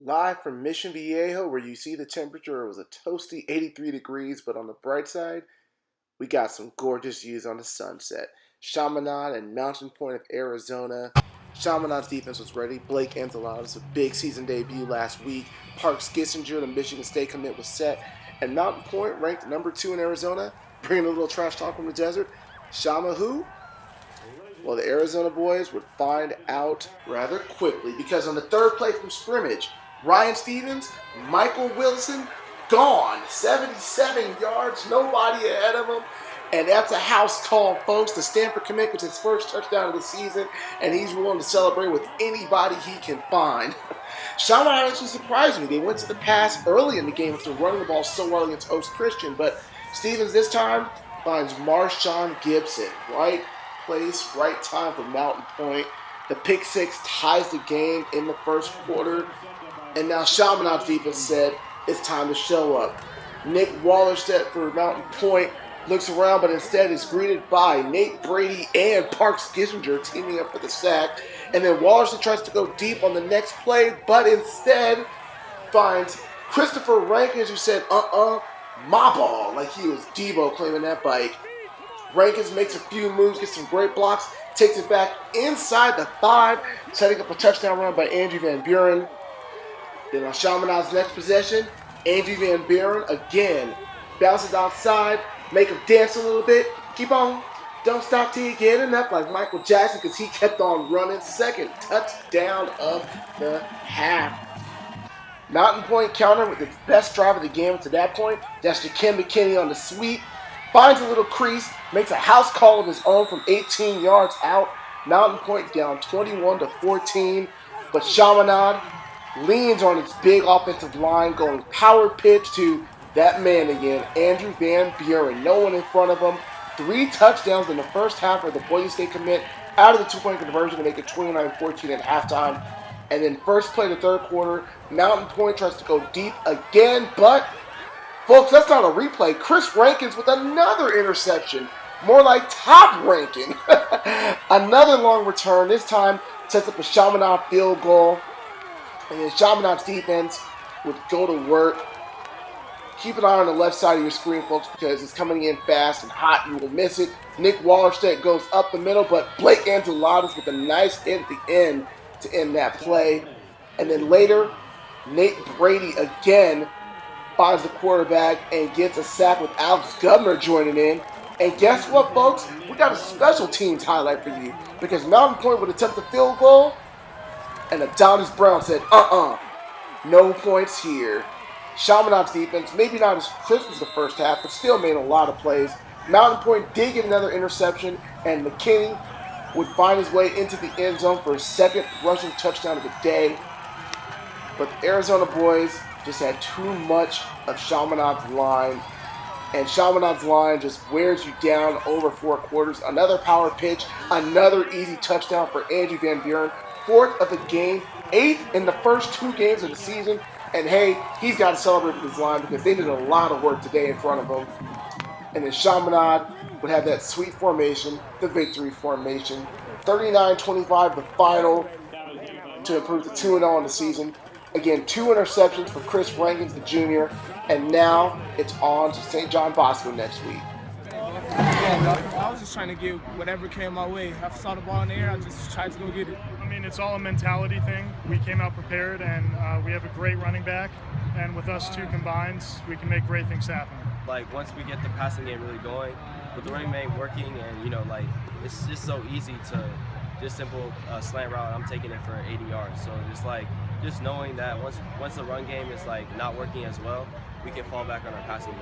Live from Mission Viejo, where you see the temperature was a toasty 83 degrees, but on the bright side, we got some gorgeous views on the sunset. Chaminade and Mountain Point of Arizona. Chaminade's defense was ready. Blake Anzaladas, a big season debut last week. Parks Gissinger, the Michigan State commit, was set. And Mountain Point, ranked number 2 in Arizona, bringing a little trash talk from the desert. Shama who? Well, the Arizona boys would find out rather quickly, because on the third play from scrimmage, Ryan Stevens, Michael Wilson, gone. 77 yards, nobody ahead of him. And that's a house call, folks. The Stanford commit gets his first touchdown of the season, and he's willing to celebrate with anybody he can find. Chaminade actually surprised me. They went to the pass early in the game after running the ball so well against host Christian, but Stevens this time finds Marshawn Gibson. Right place, right time for Mountain Point. The pick six ties the game in the first quarter. And now Chaminade's defense said it's time to show up. Nick Wallerstedt for Mountain Point looks around, but instead is greeted by Nate Brady and Parks Gissinger teaming up for the sack. And then Wallerstedt tries to go deep on the next play, but instead finds Christopher Rankins, who said, my ball, like he was Debo claiming that bike. Rankins makes a few moves, gets some great blocks, takes it back inside the 5, setting up a touchdown run by Andrew Van Buren. Then on Chaminade's next possession, Andrew Van Buren again bounces outside, make him dance a little bit. Keep on, don't stop till you get enough, like Michael Jackson, because he kept on running. Second touchdown of the half. Mountain Point counter with its best drive of the game to that point. That's Jakim McKinney on the sweep. Finds a little crease, makes a house call of his own from 18 yards out. Mountain Point down 21-14, but Chaminade leans on its big offensive line, going power pitch to that man again, Andrew Van Buren. No one in front of him. 3 touchdowns in the first half for the Pointe State commit out of the 2-point conversion to make it 29-14 at halftime. And then first play of the third quarter, Mountain Point tries to go deep again, but folks, that's not a replay. Chris Rankins with another interception. More like top ranking. Another long return. This time sets up a Chaminade field goal. And then Chaminade's defense would go to work. Keep an eye on the left side of your screen, folks, because it's coming in fast and hot. You will miss it. Nick Wallerstedt goes up the middle, but Blake Anzaladas with a nice hit at the end to end that play. And then later, Nate Brady again finds the quarterback and gets a sack with Alex Gubner joining in. And guess what, folks? We got a special teams highlight for you, because Mountain Point would attempt the field goal, and Adonis Brown said, no points here. Chaminade's defense, maybe not as crisp as the first half, but still made a lot of plays. Mountain Point did get another interception, and McKinney would find his way into the end zone for his second rushing touchdown of the day. But the Arizona boys just had too much of Chaminade's line, and Chaminade's line just wears you down over 4 quarters. Another power pitch, another easy touchdown for Andrew Van Buren. 4th of the game, 8th in the first 2 games of the season. And hey, he's got to celebrate with his line, because they did a lot of work today in front of him. And then Chaminade would have that sweet formation, the victory formation. 39-25 the final to improve to 2-0 in the season. Again, 2 interceptions for Chris Rankins, the junior. And now it's on to St. John Bosco next week. I was just trying to get whatever came my way. I saw the ball in the air, I just tried to go get it. I mean, it's all a mentality thing. We came out prepared, and we have a great running back. And with us 2 combined, we can make great things happen. Like, once we get the passing game really going, with the running game working, and, it's just so easy to just simple slant route, I'm taking it for 80 yards. So just knowing that once the run game is, not working as well, we can fall back on our passing game.